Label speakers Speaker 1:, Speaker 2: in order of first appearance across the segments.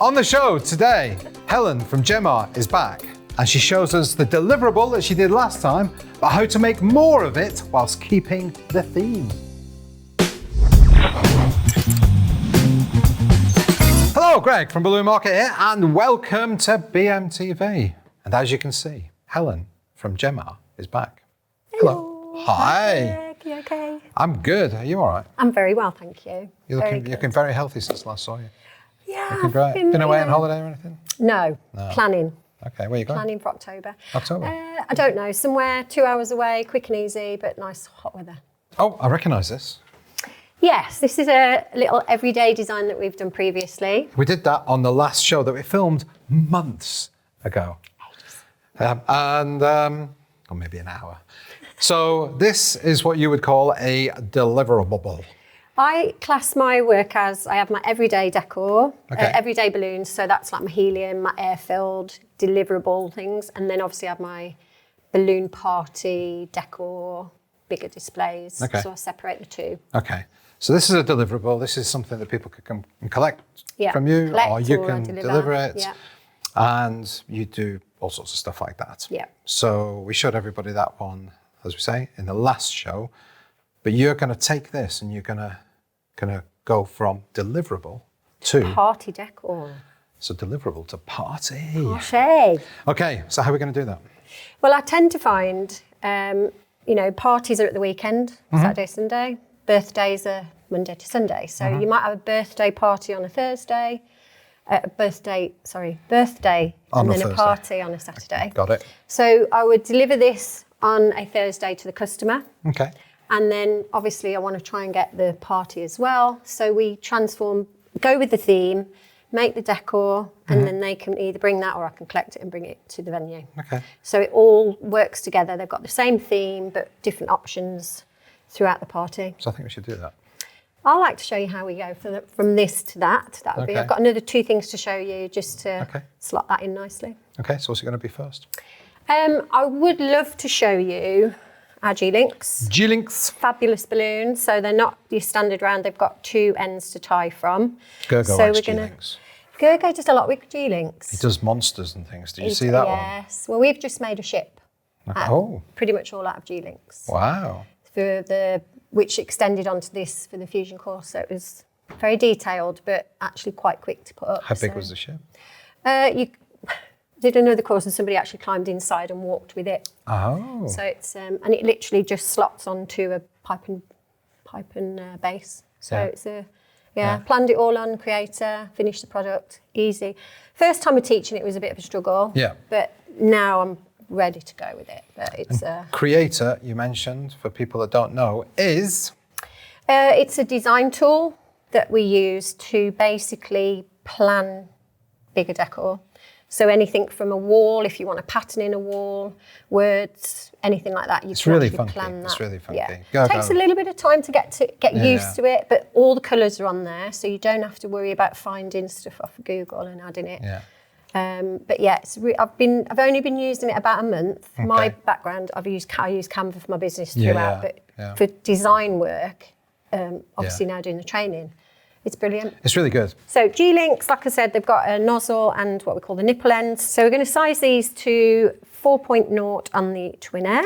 Speaker 1: On the show today, Helen from Gemar is back, and she shows us the deliverable that she did last time, but how to make more of it whilst keeping the theme. Hello, Greg from Balloon Market here, and welcome to BMTV. And as you can see, Helen from Gemar is back. Hello. Hi.
Speaker 2: Greg, you okay?
Speaker 1: I'm good. Are you all right?
Speaker 2: I'm very well, thank you.
Speaker 1: You're looking very healthy since last saw you.
Speaker 2: Yeah.
Speaker 1: Looking great. Been away on holiday or anything?
Speaker 2: No. Planning.
Speaker 1: Okay, where are you going?
Speaker 2: Planning for October.
Speaker 1: October?
Speaker 2: I don't know, somewhere 2 hours away, quick and easy, but nice hot weather.
Speaker 1: Oh, I recognise this.
Speaker 2: Yes, this is a little everyday design that we've done previously.
Speaker 1: We did that on the last show that we filmed months ago. Or maybe an hour. So this is what you would call a deliverable.
Speaker 2: I class my work as, I have my everyday decor, everyday balloons, so that's like my helium, my air-filled, deliverable things, and then obviously I have my balloon party, decor, bigger displays, so I separate the two.
Speaker 1: Okay, so this is a deliverable, this is something that people can come and collect from you, or you can deliver it, and you do all sorts of stuff like that.
Speaker 2: Yeah.
Speaker 1: So we showed everybody that one, as we say, in the last show, but you're going to take this and you're going to go from deliverable to
Speaker 2: party decor.
Speaker 1: So deliverable to party.
Speaker 2: Party.
Speaker 1: Okay, so how are we going to do that?
Speaker 2: Well, I tend to find, parties are at the weekend, Saturday, Sunday. Birthdays are Monday to Sunday. So you might have a birthday party on a Thursday, birthday and then a party on a Saturday.
Speaker 1: Got it.
Speaker 2: So I would deliver this on a Thursday to the customer.
Speaker 1: Okay.
Speaker 2: And then obviously I want to try and get the party as well. So we go with the theme, make the decor, and then they can either bring that or I can collect it and bring it to the venue.
Speaker 1: Okay.
Speaker 2: So it all works together. They've got the same theme, but different options throughout the party.
Speaker 1: So I think we should do that.
Speaker 2: I'd like to show you how we go from this to that. That would be. I've got another 2 things to show you just to slot that in nicely. Okay,
Speaker 1: so what's it going to be first?
Speaker 2: I would love to show you our G-links.
Speaker 1: G-links.
Speaker 2: Fabulous balloons. So they're not your standard round. They've got 2 ends to tie from.
Speaker 1: Gergo likes G-links.
Speaker 2: Gergo does a lot with G-links.
Speaker 1: He does monsters and things. Did you see that one?
Speaker 2: Yes. Well, we've just made a ship. Pretty much all out of G-links.
Speaker 1: Wow.
Speaker 2: Which extended onto this for the fusion course. So it was very detailed, but actually quite quick to put up.
Speaker 1: How big was the ship?
Speaker 2: You did another course and somebody actually climbed inside and walked with it.
Speaker 1: Oh.
Speaker 2: So it's and it literally just slots onto a pipe and base. So it's planned it all on Creator, finished the product, easy. First time of teaching it was a bit of a struggle.
Speaker 1: Yeah.
Speaker 2: But now I'm ready to go with it. But it's
Speaker 1: Creator, you mentioned, for people that don't know, is?
Speaker 2: It's a design tool that we use to basically plan bigger decor. So anything from a wall, if you want a pattern in a wall, words, anything like that, you can
Speaker 1: really
Speaker 2: actually
Speaker 1: funky.
Speaker 2: plan that.
Speaker 1: It's really funky.
Speaker 2: Yeah. It takes a little bit of time to get used to it, but all the colours are on there, so you don't have to worry about finding stuff off Google and adding it.
Speaker 1: Yeah.
Speaker 2: But yeah, I've only been using it about a month. Okay. My background, I use Canva for my business throughout, but for design work, obviously now doing the training, it's brilliant.
Speaker 1: It's really good.
Speaker 2: So G-links, like I said, they've got a nozzle and what we call the nipple ends. So we're going to size these to 4.0 on the twin air.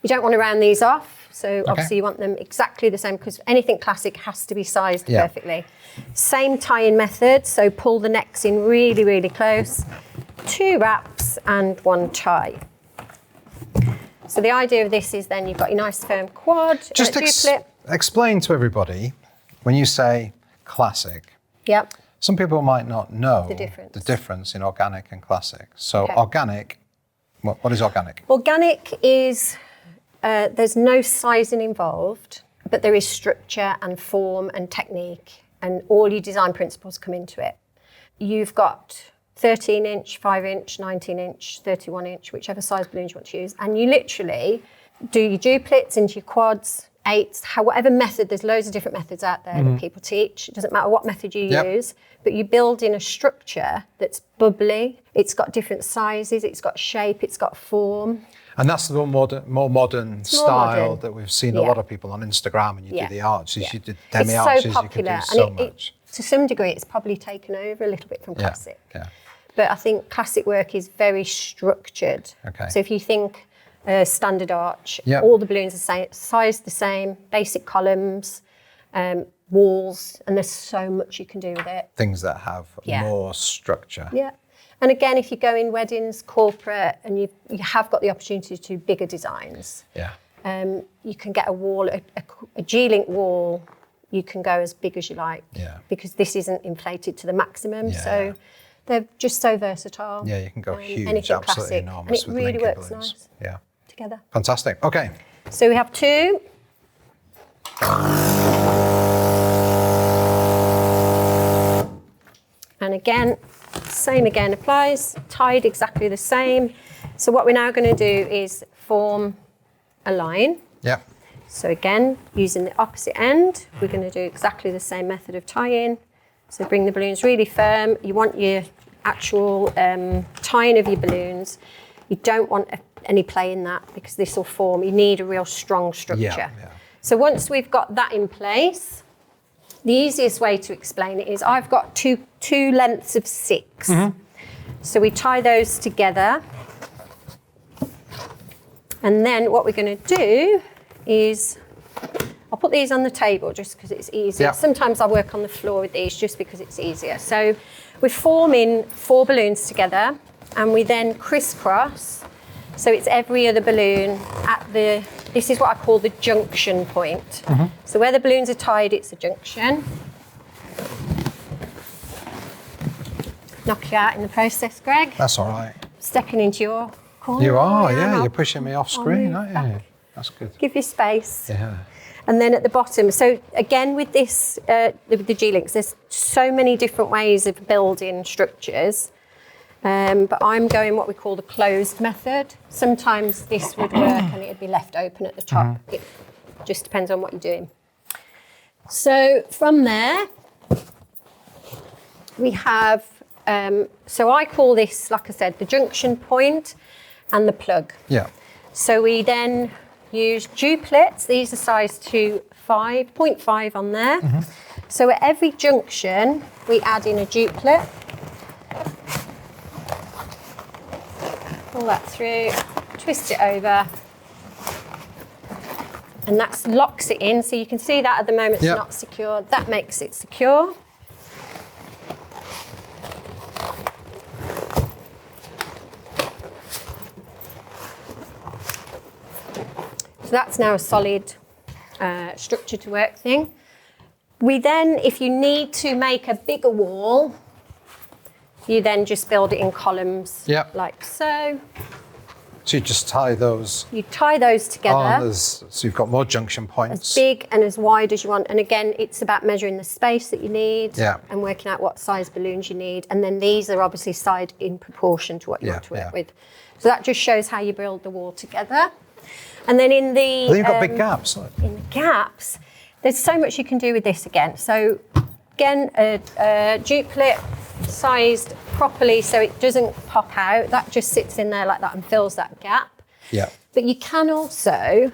Speaker 2: You don't want to round these off. So obviously you want them exactly the same because anything classic has to be sized perfectly. Same tying method. So pull the necks in really, really close. 2 wraps and 1 tie. So the idea of this is then you've got your nice firm quad.
Speaker 1: Just explain to everybody, when you say classic, some people might not know the difference in organic and classic. So organic, what is organic?
Speaker 2: Organic is, there's no sizing involved, but there is structure and form and technique, and all your design principles come into it. You've got 13-inch, 5-inch, 19-inch, 31-inch, whichever size balloons you want to use. And you literally do your duplets into your quads, 8s, whatever method. There's loads of different methods out there that people teach. It doesn't matter what method you use, but you build in a structure that's bubbly. It's got different sizes, it's got shape, it's got form.
Speaker 1: And that's the more modern style that we've seen a lot of people on Instagram, and you do the arches, you did demi-arches,
Speaker 2: it's so popular,
Speaker 1: you could do so much.
Speaker 2: To some degree, it's probably taken over a little bit from classic.
Speaker 1: Yeah.
Speaker 2: But I think classic work is very structured.
Speaker 1: Okay.
Speaker 2: So if you think standard arch, all the balloons are sized the same, basic columns, walls, and there's so much you can do with it.
Speaker 1: Things that have more structure.
Speaker 2: Yeah. And again, if you go in weddings, corporate, and you have got the opportunity to do bigger designs, you can get a wall, a G-link wall, you can go as big as you like, because this isn't inflated to the maximum. So they're just so versatile.
Speaker 1: Yeah, you can go huge,
Speaker 2: anything
Speaker 1: absolutely
Speaker 2: classic,
Speaker 1: enormous
Speaker 2: and it
Speaker 1: with
Speaker 2: really
Speaker 1: linking
Speaker 2: works
Speaker 1: balloons.
Speaker 2: nice together.
Speaker 1: Fantastic. Okay.
Speaker 2: So we have 2. And again, same again applies, tied exactly the same. So what we're now going to do is form a line.
Speaker 1: Yep.
Speaker 2: So again, using the opposite end, we're going to do exactly the same method of tying. So bring the balloons really firm. You want your actual tying of your balloons. You don't want any play in that, because this will form. You need a real strong structure.
Speaker 1: Yeah.
Speaker 2: So once we've got that in place, the easiest way to explain it is I've got two lengths of 6. So we tie those together. And then what we're going to do is, I'll put these on the table just because it's easier.
Speaker 1: Yeah.
Speaker 2: Sometimes I work on the floor with these just because it's easier. So we're forming 4 balloons together, and we then crisscross. So it's every other balloon at this is what I call the junction point. So where the balloons are tied, it's a junction. Knock you out in the process, Greg.
Speaker 1: That's all right.
Speaker 2: Stepping into your corner.
Speaker 1: You are, you're pushing me off screen, aren't you? That's good.
Speaker 2: Give you space.
Speaker 1: Yeah.
Speaker 2: And then at the bottom, so again with this, with the G-links, there's so many different ways of building structures. But I'm going what we call the closed method. Sometimes this would work and it'd be left open at the top. It just depends on what you're doing. So from there, we have, so I call this, like I said, the junction point and the plug.
Speaker 1: Yeah.
Speaker 2: So we then use duplets. These are size to 0.5 on there. So at every junction, we add in a duplet. Pull that through, twist it over, and that locks it in. So you can see that at the moment it's not secure. That makes it secure. So that's now a solid structure to work thing. We then, if you need to make a bigger wall, you then just build it in columns, like so.
Speaker 1: So you just tie those.
Speaker 2: You tie those together.
Speaker 1: So you've got more junction points.
Speaker 2: As big and as wide as you want. And again, it's about measuring the space that you need and working out what size balloons you need. And then these are obviously sized in proportion to what you want to work with. So that just shows how you build the wall together. And then in the...
Speaker 1: Then you've got big gaps.
Speaker 2: In the gaps, there's so much you can do with this again. So again, a duplet sized properly so it doesn't pop out. That just sits in there like that and fills that gap.
Speaker 1: Yeah.
Speaker 2: But you can also,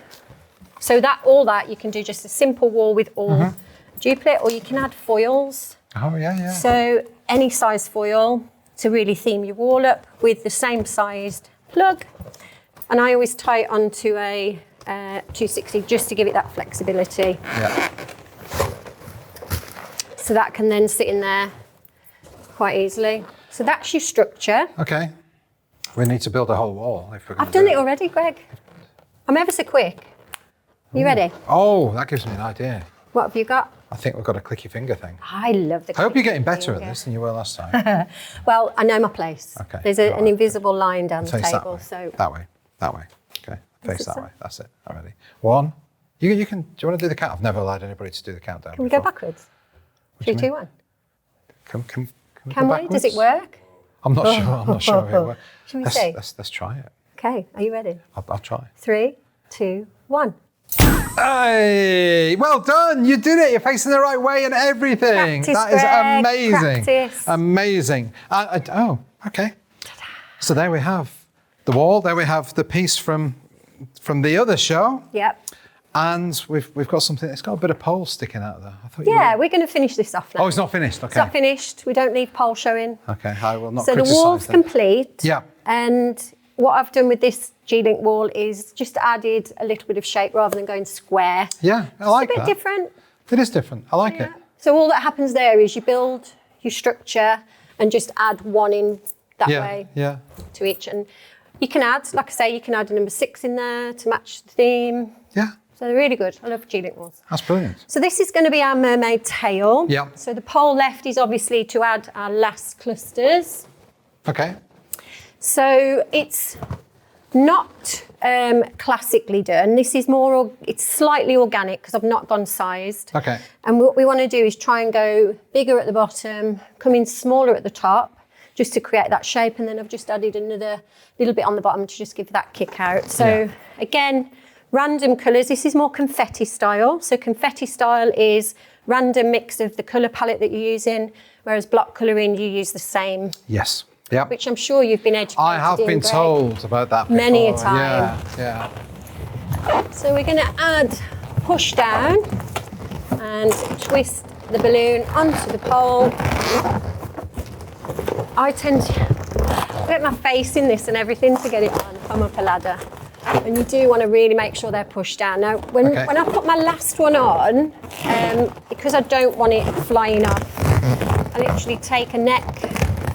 Speaker 2: so that all that you can do just a simple wall with all duplet, or you can add foils.
Speaker 1: Oh yeah.
Speaker 2: So any size foil to really theme your wall up with the same sized plug. And I always tie it onto a 260 just to give it that flexibility.
Speaker 1: Yeah.
Speaker 2: So that can then sit in there quite easily. So that's your structure.
Speaker 1: Okay. We need to build a whole wall. If we're
Speaker 2: I've done it already, Greg. I'm ever so quick. You ready?
Speaker 1: Oh, that gives me an idea.
Speaker 2: What have you got?
Speaker 1: I think we've got a clicky finger thing.
Speaker 2: I love the
Speaker 1: I hope you're getting better at this than you were last time.
Speaker 2: Well, I know my place.
Speaker 1: Okay.
Speaker 2: There's an invisible line down the
Speaker 1: Face
Speaker 2: table.
Speaker 1: That way. Okay. Face that way. That's it. I'm ready. 1. You can. Do you want to do the count? I've never allowed anybody to do the countdown.
Speaker 2: Can we go backwards? 3, 2, 1.
Speaker 1: Can we
Speaker 2: Can
Speaker 1: go
Speaker 2: we?
Speaker 1: backwards?
Speaker 2: Does it work?
Speaker 1: I'm not sure. I'm not sure if it works.
Speaker 2: Shall we see?
Speaker 1: Let's try it.
Speaker 2: Okay. Are you ready?
Speaker 1: I'll try.
Speaker 2: 3, 2, 1.
Speaker 1: Hey, well done. You did it. You're facing the right way and everything.
Speaker 2: Practice,
Speaker 1: That is
Speaker 2: Greg.
Speaker 1: amazing.
Speaker 2: Practice.
Speaker 1: Amazing. Oh, okay. So there we have the wall. There we have the piece from the other show.
Speaker 2: Yep.
Speaker 1: And we've got something, it's got a bit of pole sticking out there. I thought
Speaker 2: we're going to finish this off now.
Speaker 1: Oh, it's not finished, okay.
Speaker 2: It's not finished. We don't leave pole showing.
Speaker 1: Okay, I will not
Speaker 2: So the wall's complete.
Speaker 1: Yeah.
Speaker 2: And what I've done with this G-link wall is just added a little bit of shape rather than going square.
Speaker 1: Yeah, I like that.
Speaker 2: It's a bit different.
Speaker 1: It is different, I like it.
Speaker 2: So all that happens there is you build your structure and just add one in that way to each. And you can add, like I say, you can add a number 6 in there to match the theme.
Speaker 1: Yeah.
Speaker 2: So they're really good. I love G-link walls.
Speaker 1: That's brilliant.
Speaker 2: So this is going to be our mermaid tail.
Speaker 1: Yeah.
Speaker 2: So the pole left is obviously to add our last clusters.
Speaker 1: Okay.
Speaker 2: So it's not classically done. This is more, it's slightly organic because I've not gone sized.
Speaker 1: Okay.
Speaker 2: And what we want to do is try and go bigger at the bottom, come in smaller at the top, just to create that shape. And then I've just added another little bit on the bottom to just give that kick out. So again, random colours. This is more confetti style. So confetti style is random mix of the colour palette that you're using, whereas block colouring, you use the same.
Speaker 1: Yes. Yeah.
Speaker 2: Which I'm sure you've been educated
Speaker 1: I have been told about that before.
Speaker 2: Many a time.
Speaker 1: Yeah.
Speaker 2: So we're going to add push down and twist the balloon onto the pole. I tend to put my face in this and everything to get it on if I'm up a ladder. And you do want to really make sure they're pushed down. Now, when I put my last one on, because I don't want it flying off, I literally take a neck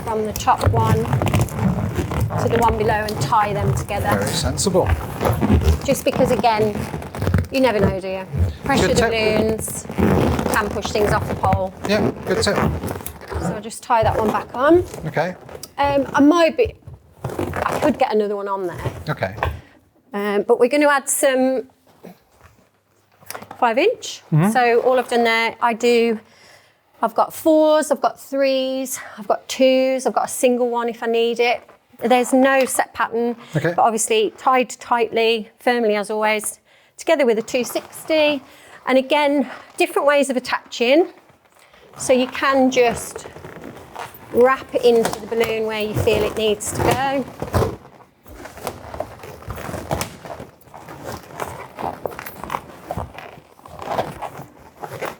Speaker 2: from the top one to the one below and tie them together.
Speaker 1: Very sensible.
Speaker 2: Just because, again, you never know, do you? Pressure the balloons can push things off the pole.
Speaker 1: Yeah, good tip.
Speaker 2: So I'll just tie that one back on.
Speaker 1: Okay.
Speaker 2: I could get another one on there.
Speaker 1: Okay.
Speaker 2: But we're going to add some 5-inch. So all I've done there, I've got 4s, I've got 3s, I've got 2s, I've got a single one if I need it. There's no set pattern, but obviously tied tightly, firmly as always, together with a 260. And again, different ways of attaching. So you can just wrap it into the balloon where you feel it needs to go.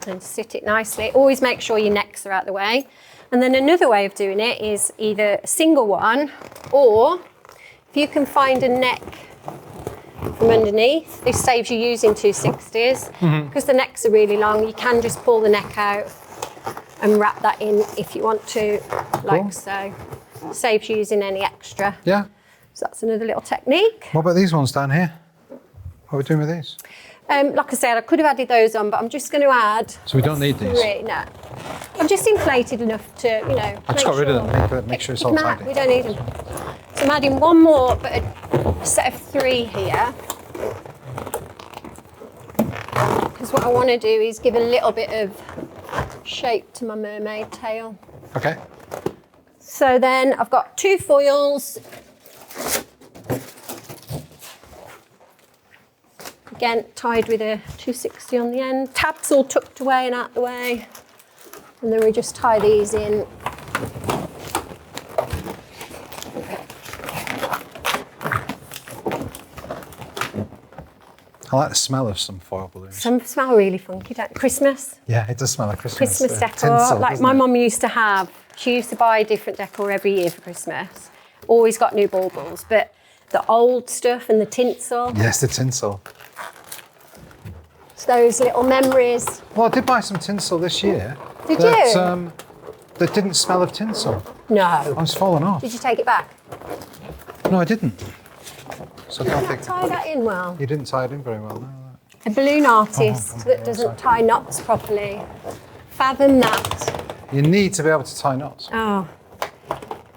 Speaker 2: And sit it nicely. Always make sure your necks are out the way. And then another way of doing it is either a single one, or if you can find a neck from underneath, this saves you using 260s, because the necks are really long. You can just pull the neck out and wrap that in if you want to, like so. Saves you using any extra.
Speaker 1: Yeah.
Speaker 2: So that's another little technique.
Speaker 1: What about these ones down here? What are we doing with these?
Speaker 2: Like I said, I could have added those on, but I'm just going to add.
Speaker 1: So we don't need these?
Speaker 2: No. I've just inflated enough to,
Speaker 1: I just got rid of them, make sure it's all tidy.
Speaker 2: We don't need them. So I'm adding one more, but a set of 3 here. Because what I want to do is give a little bit of shape to my mermaid tail.
Speaker 1: Okay.
Speaker 2: So then I've got 2 foils. Again, tied with a 260 on the end. Tabs all tucked away and out the way. And then we just tie these in.
Speaker 1: I like the smell of some foil balloons.
Speaker 2: Some smell really funky, don't they? Christmas.
Speaker 1: Yeah, it does smell like Christmas.
Speaker 2: Christmas decor.
Speaker 1: Tinsel,
Speaker 2: like my mum used to have. She used to buy different decor every year for Christmas. Always got new baubles, but the old stuff and the tinsel.
Speaker 1: Yes, the tinsel.
Speaker 2: It's those little memories.
Speaker 1: Well, I did buy some tinsel this year.
Speaker 2: Did you?
Speaker 1: That didn't smell of tinsel.
Speaker 2: No.
Speaker 1: I was falling off.
Speaker 2: Did you take it back?
Speaker 1: No, I didn't. So I don't think.
Speaker 2: Tie that in well.
Speaker 1: You didn't tie it in very well, no.
Speaker 2: A balloon artist that doesn't tie knots properly. Fathom that.
Speaker 1: You need to be able to tie knots.
Speaker 2: Oh.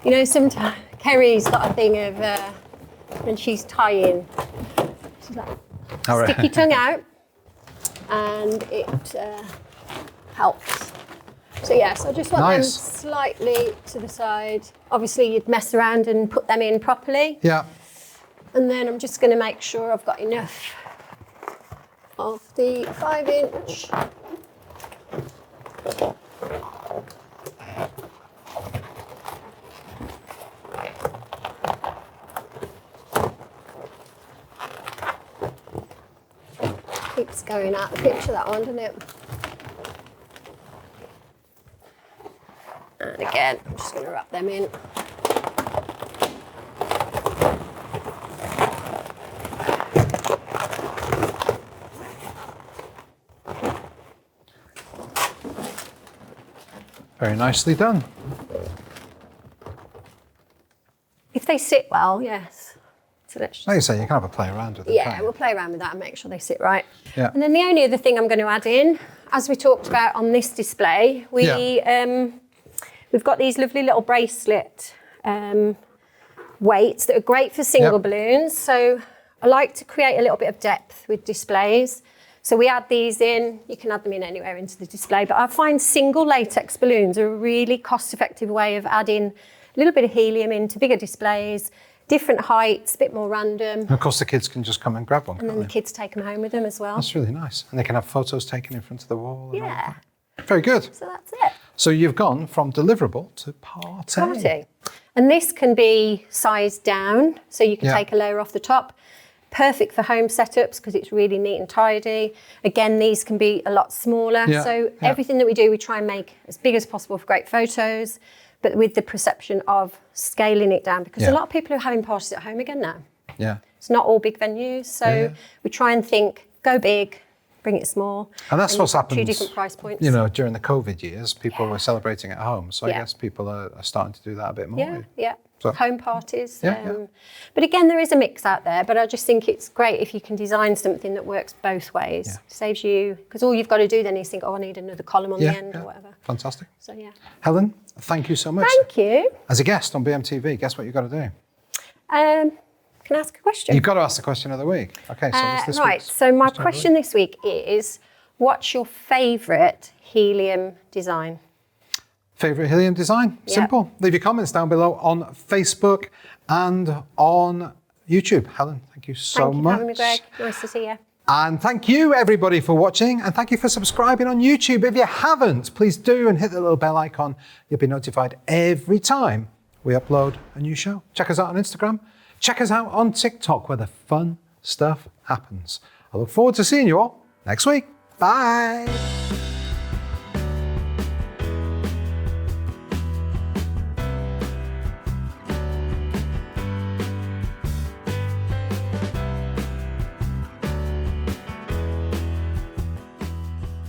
Speaker 2: You know, sometimes Kerry's got a thing of when she's tying, she's like, stick your tongue out, and it helps. So yeah, so I just want them slightly to the side. Obviously you'd mess around and put them in properly.
Speaker 1: Yeah.
Speaker 2: And then I'm just going to make sure I've got enough of the 5-inch. going out the picture, that one, doesn't it? And again, I'm just going to wrap them in.
Speaker 1: Very nicely done.
Speaker 2: If they sit well, yes. So let's just...
Speaker 1: Like you say, you can have a play around with it.
Speaker 2: Yeah, we'll play around with that and make sure they sit right.
Speaker 1: Yeah.
Speaker 2: And then the only other thing I'm going to add in, as we talked about on this display, we've got these lovely little bracelet weights that are great for single balloons. So I like to create a little bit of depth with displays. So we add these in, you can add them in anywhere into the display, but I find single latex balloons are a really cost-effective way of adding a little bit of helium into bigger displays, different heights, a bit more random.
Speaker 1: And of course the kids can just come and grab one,
Speaker 2: and then the kids take them home with them as well.
Speaker 1: That's really nice. And they can have photos taken in front of the wall. And all
Speaker 2: Yeah.
Speaker 1: that. Very good.
Speaker 2: So that's it.
Speaker 1: So you've gone from deliverable to party.
Speaker 2: And this can be sized down, so you can take a layer off the top. Perfect for home setups because it's really neat and tidy. Again, these can be a lot smaller. So everything that we do, we try and make as big as possible for great photos, but with the perception of scaling it down because a lot of people are having parties at home again now.
Speaker 1: Yeah.
Speaker 2: It's not all big venues. So we try and think, go big, bring it small.
Speaker 1: And that's what's happened.
Speaker 2: 2 different price points.
Speaker 1: You know, during the COVID years, people were celebrating at home. So I guess people are starting to do that a bit more.
Speaker 2: Yeah.
Speaker 1: So,
Speaker 2: home parties. But again, there is a mix out there, but I just think it's great if you can design something that works both ways. It saves you, because all you've got to do then is think, oh, I need another column on the end or whatever.
Speaker 1: Fantastic.
Speaker 2: So
Speaker 1: Helen, thank you so much.
Speaker 2: Thank you.
Speaker 1: As a guest on BMTV, guess what you've got to do?
Speaker 2: Can I ask a question?
Speaker 1: You've got to ask the question of the week. Okay, so what's this
Speaker 2: right, so my question this week is, what's your favourite helium design?
Speaker 1: Favourite helium design? Simple. Leave your comments down below on Facebook and on YouTube. Helen, thank you so much.
Speaker 2: Thank you for having me, Greg. Nice to see you.
Speaker 1: And thank you, everybody, for watching. And thank you for subscribing on YouTube. If you haven't, please do and hit the little bell icon. You'll be notified every time we upload a new show. Check us out on Instagram. Check us out on TikTok, where the fun stuff happens. I look forward to seeing you all next week. Bye.